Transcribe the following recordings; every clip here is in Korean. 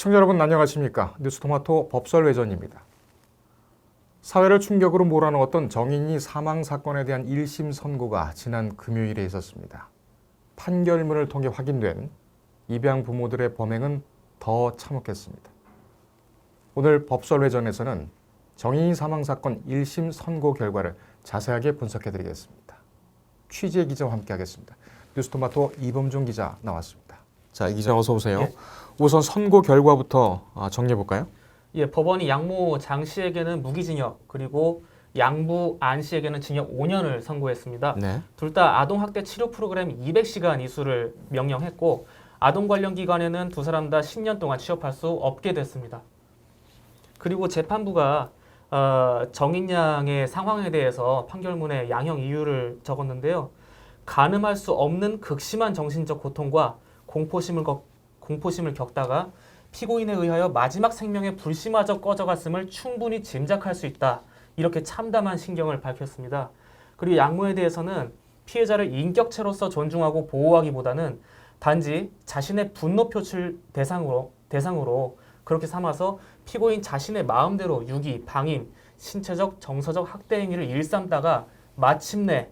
시청자 여러분 안녕하십니까? 뉴스토마토 법설외전입니다. 사회를 충격으로 몰아넣었던 정인이 사망 사건에 대한 1심 선고가 지난 금요일에 있었습니다. 판결문을 통해 확인된 입양 부모들의 범행은 더 참혹했습니다. 오늘 법설외전에서는 정인이 사망 사건 1심 선고 결과를 자세하게 분석해드리겠습니다. 취재 기자와 함께하겠습니다. 뉴스토마토 이범중 기자 나왔습니다. 자, 이 기자 어서 오세요. 예. 우선 선고 결과부터 정리해 볼까요? 예, 법원이 양모 장 씨에게는 무기징역, 그리고 양부 안 씨에게는 징역 5년을 선고했습니다. 네. 둘 다 아동학대 치료 프로그램 200시간 이수를 명령했고, 아동 관련 기관에는 두 사람 다 10년 동안 취업할 수 없게 됐습니다. 그리고 재판부가 정인 양의 상황에 대해서 판결문에 양형 이유를 적었는데요. 가늠할 수 없는 극심한 정신적 고통과 공포심을 겪다가 피고인에 의하여 마지막 생명의 불씨마저 꺼져갔음을 충분히 짐작할 수 있다. 이렇게 참담한 신경을 밝혔습니다. 그리고 양모에 대해서는 피해자를 인격체로서 존중하고 보호하기보다는 단지 자신의 분노 표출 대상으로 그렇게 삼아서 피고인 자신의 마음대로 유기, 방임, 신체적, 정서적 학대 행위를 일삼다가 마침내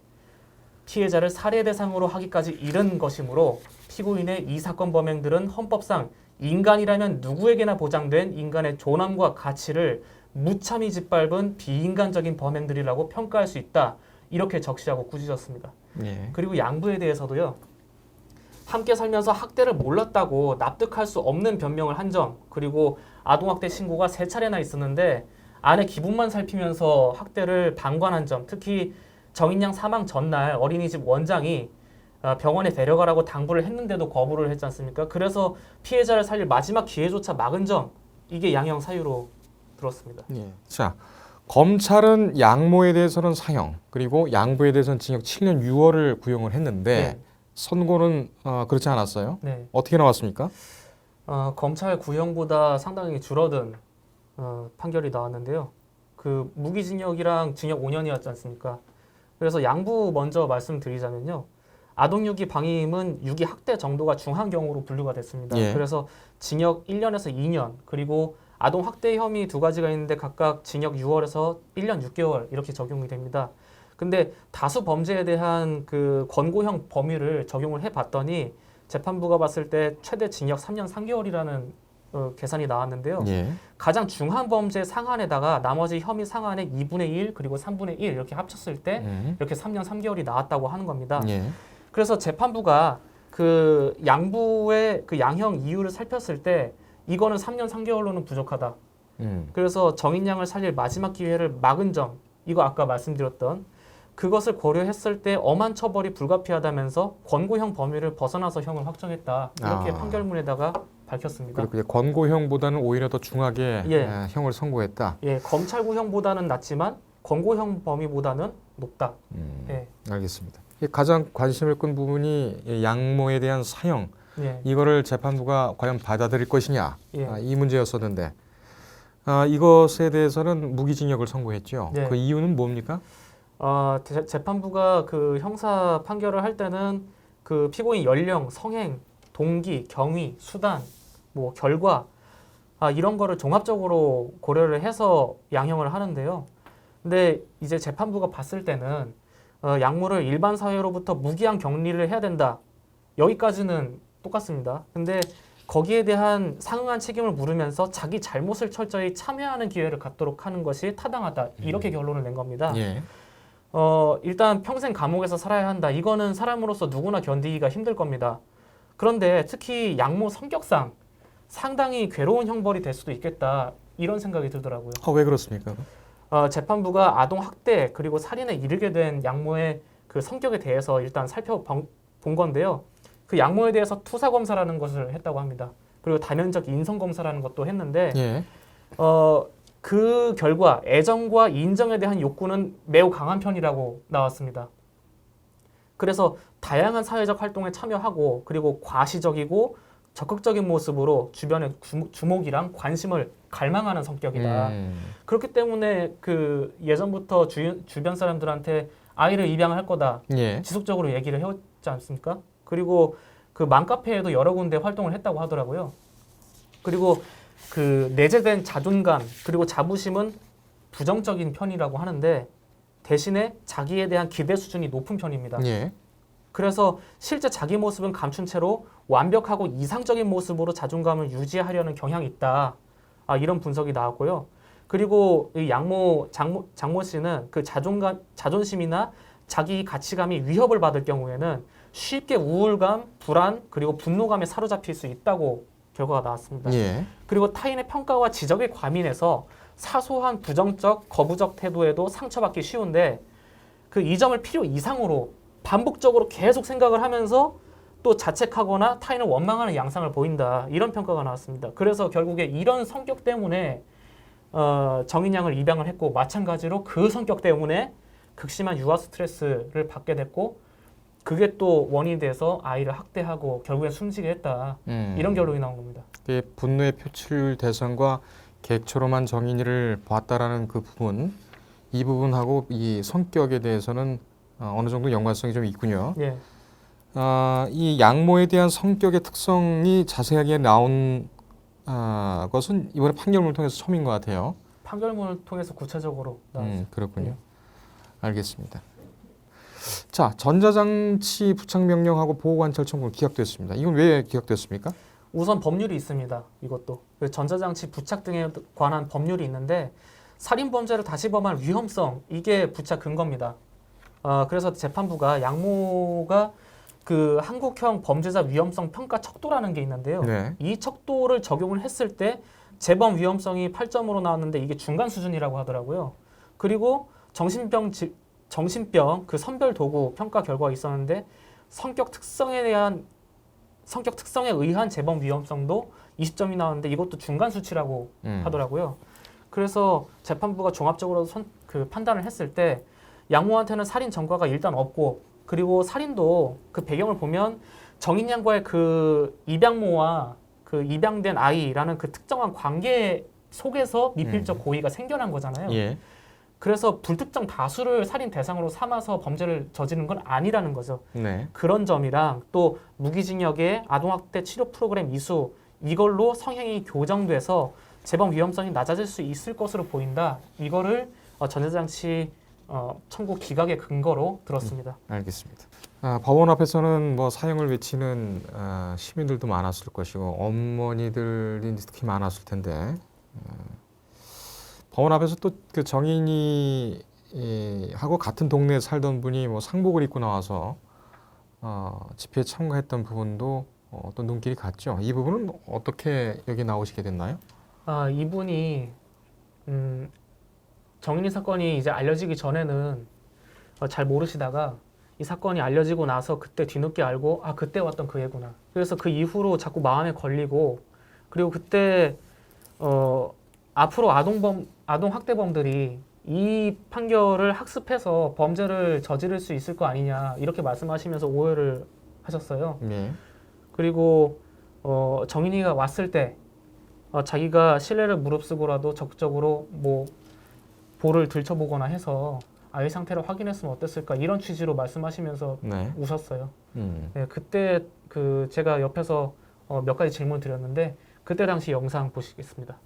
피해자를 살해 대상으로 하기까지 이른 것이므로 피고인의 이 사건 범행들은 헌법상 인간이라면 누구에게나 보장된 인간의 존엄과 가치를 무참히 짓밟은 비인간적인 범행들이라고 평가할 수 있다. 이렇게 적시하고 꾸짖었습니다. 예. 그리고 양부에 대해서도요. 함께 살면서 학대를 몰랐다고 납득할 수 없는 변명을 한 점, 그리고 아동학대 신고가 3차례나 있었는데 아내 기분만 살피면서 학대를 방관한 점, 특히 정인양 사망 전날 어린이집 원장이 병원에 데려가라고 당부를 했는데도 거부를 했지 않습니까? 그래서 피해자를 살릴 마지막 기회조차 막은 점, 이게 양형 사유로 들었습니다. 예. 자, 검찰은 양모에 대해서는 사형, 그리고 양부에 대해서는 징역 7년 6월을 구형을 했는데 네. 선고는 그렇지 않았어요? 네. 어떻게 나왔습니까? 검찰 구형보다 상당히 줄어든 판결이 나왔는데요. 그 무기징역이랑 징역 5년이었지 않습니까? 그래서 양부 먼저 말씀드리자면요. 아동유기 방임은 유기 학대 정도가 중한 경우로 분류가 됐습니다. 예. 그래서 징역 1년에서 2년, 그리고 아동 학대 혐의 2가지가 있는데 각각 징역 6월에서 1년 6개월 이렇게 적용이 됩니다. 근데 다수 범죄에 대한 그 권고형 범위를 적용을 해봤더니 재판부가 봤을 때 최대 징역 3년 3개월이라는 계산이 나왔는데요. 예. 가장 중한 범죄 상한에다가 나머지 혐의 상한의 2분의 1 그리고 3분의 1 이렇게 합쳤을 때 이렇게 3년 3개월이 나왔다고 하는 겁니다. 예. 그래서 재판부가 그 양부의 그 양형 이유를 살폈을 때 이거는 3년 3개월로는 부족하다. 그래서 정인양을 살릴 마지막 기회를 막은 점, 이거 아까 말씀드렸던 그것을 고려했을 때 엄한 처벌이 불가피하다면서 권고형 범위를 벗어나서 형을 확정했다. 이렇게 판결문에다가 밝혔습니다. 그리고 이제 권고형보다는 오히려 더 중하게 예. 형을 선고했다. 예, 검찰 구형보다는 낮지만 권고형 범위보다는 높다. 예. 알겠습니다. 가장 관심을 끈 부분이 양모에 대한 사형, 예. 이거를 재판부가 과연 받아들일 것이냐, 예. 이 문제였었는데 이것에 대해서는 무기징역을 선고했죠. 네. 그 이유는 뭡니까? 재판부가 그 형사 판결을 할 때는 그 피고인 연령, 성행, 동기, 경위, 수단, 뭐 결과 이런 거를 종합적으로 고려를 해서 양형을 하는데요. 근데 이제 재판부가 봤을 때는 양모를 일반 사회로부터 무기한 격리를 해야 된다. 여기까지는 똑같습니다. 근데 거기에 대한 상응한 책임을 물으면서 자기 잘못을 철저히 참여하는 기회를 갖도록 하는 것이 타당하다. 이렇게 결론을 낸 겁니다. 예. 일단 평생 감옥에서 살아야 한다. 이거는 사람으로서 누구나 견디기가 힘들 겁니다. 그런데 특히 양모 성격상 상당히 괴로운 형벌이 될 수도 있겠다. 이런 생각이 들더라고요. 왜 그렇습니까? 재판부가 아동 학대 그리고 살인에 이르게 된 양모의 그 성격에 대해서 일단 살펴본 건데요. 그 양모에 대해서 투사 검사라는 것을 했다고 합니다. 그리고 다면적 인성 검사라는 것도 했는데 예. 그 결과 애정과 인정에 대한 욕구는 매우 강한 편이라고 나왔습니다. 그래서 다양한 사회적 활동에 참여하고 그리고 과시적이고 적극적인 모습으로 주변의 주목이랑 관심을 갈망하는 성격이다. 그렇기 때문에 그 예전부터 주변 사람들한테 아이를 입양할 거다. 예. 지속적으로 얘기를 해왔지 않습니까? 그리고 그 맘카페에도 여러 군데 활동을 했다고 하더라고요. 그리고 그 내재된 자존감 그리고 자부심은 부정적인 편이라고 하는데 대신에 자기에 대한 기대 수준이 높은 편입니다. 예. 그래서 실제 자기 모습은 감춘 채로 완벽하고 이상적인 모습으로 자존감을 유지하려는 경향이 있다. 이런 분석이 나왔고요. 그리고 이 장모 씨는 그 자존심이나 자기 가치감이 위협을 받을 경우에는 쉽게 우울감, 불안, 그리고 분노감에 사로잡힐 수 있다고 결과가 나왔습니다. 예. 그리고 타인의 평가와 지적에 과민해서 사소한 부정적, 거부적 태도에도 상처받기 쉬운데 그 이 점을 필요 이상으로 반복적으로 계속 생각을 하면서 또 자책하거나 타인을 원망하는 양상을 보인다. 이런 평가가 나왔습니다. 그래서 결국에 이런 성격 때문에 정인 양을 입양을 했고 마찬가지로 그 성격 때문에 극심한 유아 스트레스를 받게 됐고 그게 또 원인이 돼서 아이를 학대하고 결국엔 숨지게 했다. 이런 결론이 나온 겁니다. 분노의 표출 대상과 계획처럼한 정인이를 보았다라는 그 부분, 이 부분하고 이 성격에 대해서는 어느 정도 연관성이 좀 있군요. 예. 이 양모에 대한 성격의 특성이 자세하게 나온 것은 이번에 판결문을 통해서 처음인 것 같아요. 판결문을 통해서 구체적으로 나왔습니다. 그렇군요. 알겠습니다. 자, 전자장치 부착 명령하고 보호관찰 청구는 기각됐습니다. 이건 왜 기각됐습니까? 우선 법률이 있습니다. 이것도 그 전자장치 부착 등에 관한 법률이 있는데 살인 범죄를 다시 범할 위험성 이게 부착 근거입니다. 그래서 재판부가 양모가 그 한국형 범죄자 위험성 평가 척도라는 게 있는데요. 네. 이 척도를 적용을 했을 때 재범 위험성이 8점으로 나왔는데 이게 중간 수준이라고 하더라고요. 그리고 정신병 그 선별 도구 평가 결과가 있었는데 성격 특성에 의한 재범 위험성도 20점이 나왔는데 이것도 중간 수치라고 하더라고요. 그래서 재판부가 종합적으로 그 판단을 했을 때 양모한테는 살인 전과가 일단 없고 그리고 살인도 그 배경을 보면 정인 양과의 그 입양모와 그 입양된 아이라는 그 특정한 관계 속에서 미필적 고의가 생겨난 거잖아요. 예. 그래서 불특정 다수를 살인 대상으로 삼아서 범죄를 저지른 건 아니라는 거죠. 네. 그런 점이랑 또 무기징역의 아동학대 치료 프로그램 이수 이걸로 성향이 교정돼서 재범 위험성이 낮아질 수 있을 것으로 보인다. 이거를 전자장치 청구 기각의 근거로 들었습니다. 알겠습니다. 법원 앞에서는 뭐 사형을 외치는 시민들도 많았을 것이고 어머니들이 특히 많았을 텐데 법원 앞에서 또 그 정인이 하고 같은 동네에 살던 분이 뭐 상복을 입고 나와서 집회에 참가했던 부분도 어떤 눈길이 갔죠. 이 부분은 어떻게 여기 나오시게 됐나요? 이분이 정인이 사건이 이제 알려지기 전에는 잘 모르시다가 이 사건이 알려지고 나서 그때 뒤늦게 알고 그때 왔던 그 애구나. 그래서 그 이후로 자꾸 마음에 걸리고 그리고 그때 앞으로 아동 학대범들이 이 판결을 학습해서 범죄를 저지를 수 있을 거 아니냐 이렇게 말씀하시면서 오해를 하셨어요. 네. 그리고 정인이가 왔을 때 자기가 신뢰를 무릅쓰고라도 적극적으로 뭐 볼을 들춰보거나 해서 아이 상태를 확인했으면 어땠을까 이런 취지로 말씀하시면서 네. 웃었어요. 네, 그때 그 제가 옆에서 몇 가지 질문 드렸는데 그때 당시 영상 보시겠습니다.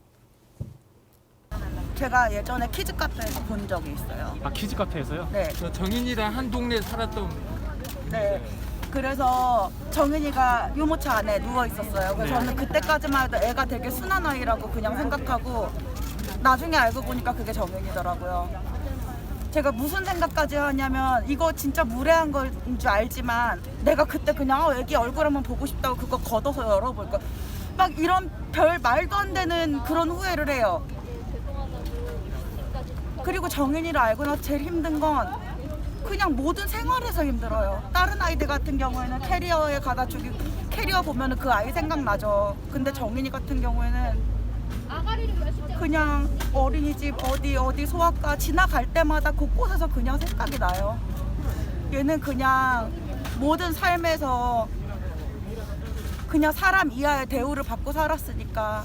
제가 예전에 키즈 카페에서 본 적이 있어요. 키즈 카페에서요? 네. 저 정인이랑 한 동네에 살았던 네. 그래서 정인이가 유모차 안에 누워 있었어요. 그래서 저는 그때까지만 해도 애가 되게 순한 아이라고 그냥 생각하고 나중에 알고 보니까 그게 정인이더라고요. 제가 무슨 생각까지 하냐면 이거 진짜 무례한 걸 줄 알지만 내가 그때 그냥 애기 얼굴 한번 보고 싶다고 그거 걷어서 열어볼까 막 이런 별 말도 안 되는 그런 후회를 해요. 그리고 정인이를 알고 나서 제일 힘든 건 그냥 모든 생활에서 힘들어요. 다른 아이들 같은 경우에는 캐리어에 가다 주기 캐리어 보면은 그 아이 생각나죠. 근데 정인이 같은 경우에는 그냥 어린이집 어디 소아과 지나갈 때마다 곳곳에서 그냥 생각이 나요. 얘는 그냥 모든 삶에서 그냥 사람 이하의 대우를 받고 살았으니까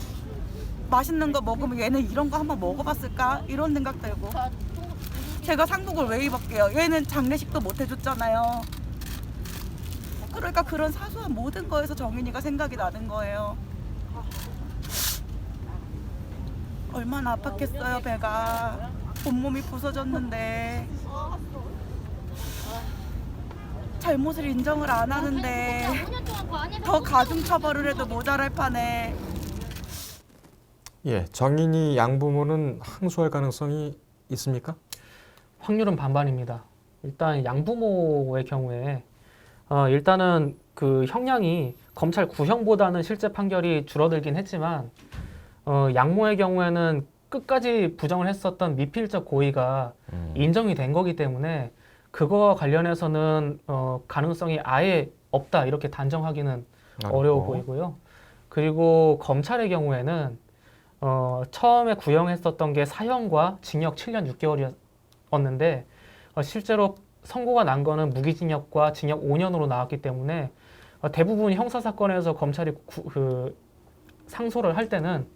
맛있는 거 먹으면 얘는 이런 거 한번 먹어봤을까? 이런 생각 들고 제가 상복을 왜 입었게요? 얘는 장례식도 못 해줬잖아요. 그러니까 그런 사소한 모든 거에서 정인이가 생각이 나는 거예요. 얼마나 아팠겠어요. 배가 온몸이 부서졌는데 잘못을 인정을 안 하는데 더 가중처벌을 해도 모자랄 판에 예, 정인이 양부모는 항소할 가능성이 있습니까? 확률은 반반입니다. 일단 양부모의 경우에 일단은 그 형량이 검찰 구형보다는 실제 판결이 줄어들긴 했지만 양모의 경우에는 끝까지 부정을 했었던 미필적 고의가 인정이 된 거기 때문에 그거와 관련해서는 가능성이 아예 없다 이렇게 단정하기는 어려워 보이고요. 그리고 검찰의 경우에는 처음에 구형했었던 게 사형과 징역 7년 6개월이었는데 실제로 선고가 난 거는 무기징역과 징역 5년으로 나왔기 때문에 대부분 형사사건에서 검찰이 상소를 할 때는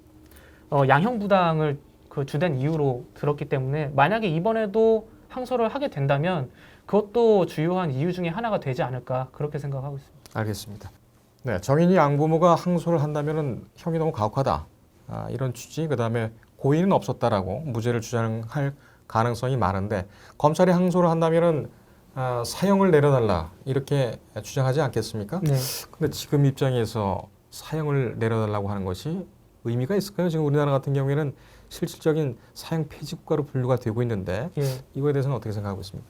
양형부당을 그 주된 이유로 들었기 때문에 만약에 이번에도 항소를 하게 된다면 그것도 주요한 이유 중에 하나가 되지 않을까 그렇게 생각하고 있습니다. 알겠습니다. 네, 정인이 양부모가 항소를 한다면은 형이 너무 가혹하다. 이런 취지, 그다음에 고의는 없었다라고 무죄를 주장할 가능성이 많은데 검찰이 항소를 한다면은 사형을 내려달라 이렇게 주장하지 않겠습니까? 네. 근데 지금 입장에서 사형을 내려달라고 하는 것이 의미가 있을까요? 지금 우리나라 같은 경우에는 실질적인 사형 폐지 국가로 분류가 되고 있는데 예. 이거에 대해서는 어떻게 생각하고 있습니까?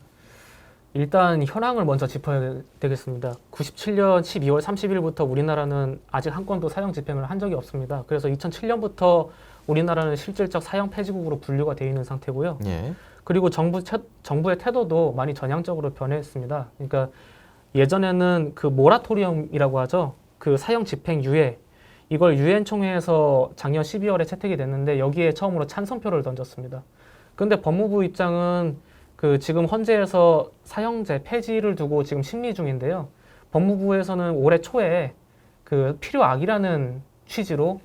일단 현황을 먼저 짚어야 되겠습니다. 97년 12월 30일부터 우리나라는 아직 한 건도 사형 집행을 한 적이 없습니다. 그래서 2007년부터 우리나라는 실질적 사형 폐지국으로 분류가 되어 있는 상태고요. 예. 그리고 정부의 태도도 많이 전향적으로 변했습니다. 그러니까 예전에는 그 모라토리엄이라고 하죠. 그 사형 집행 유예 이걸 유엔 총회에서 작년 12월에 채택이 됐는데 여기에 처음으로 찬성표를 던졌습니다. 그런데 법무부 입장은 그 지금 헌재에서 사형제 폐지를 두고 지금 심리 중인데요. 법무부에서는 올해 초에 그 필요악이라는 취지로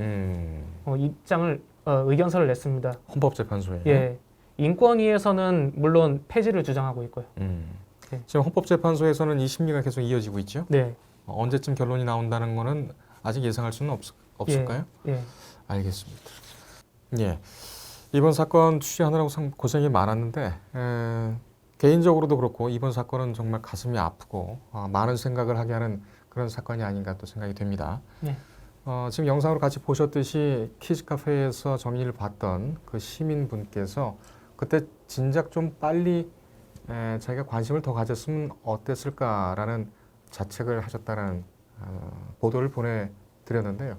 입장을 의견서를 냈습니다. 헌법재판소에. 예, 인권위에서는 물론 폐지를 주장하고 있고요. 네. 지금 헌법재판소에서는 이 심리가 계속 이어지고 있죠. 네, 언제쯤 결론이 나온다는 거는 아직 예상할 수는 없을까요? 예. 알겠습니다. 예. 이번 사건 취재하느라고 참 고생이 많았는데 개인적으로도 그렇고 이번 사건은 정말 가슴이 아프고 많은 생각을 하게 하는 그런 사건이 아닌가 또 생각이 됩니다. 네. 지금 영상으로 같이 보셨듯이 키즈카페에서 정인이를 봤던 그 시민분께서 그때 진작 좀 빨리 자기가 관심을 더 가졌으면 어땠을까라는 자책을 하셨다는 보도를 보내드렸는데요.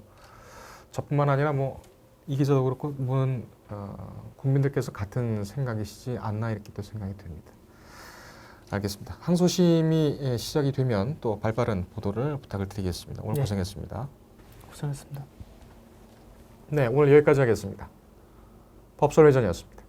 저뿐만 아니라 뭐 이 기자도 그렇고 모든 국민들께서 같은 생각이시지 않나 이렇게 또 생각이 듭니다. 알겠습니다. 항소심이 시작이 되면 또 발빠른 보도를 부탁을 드리겠습니다. 오늘 네. 고생했습니다. 고생했습니다. 네, 오늘 여기까지 하겠습니다. 법설회전이었습니다.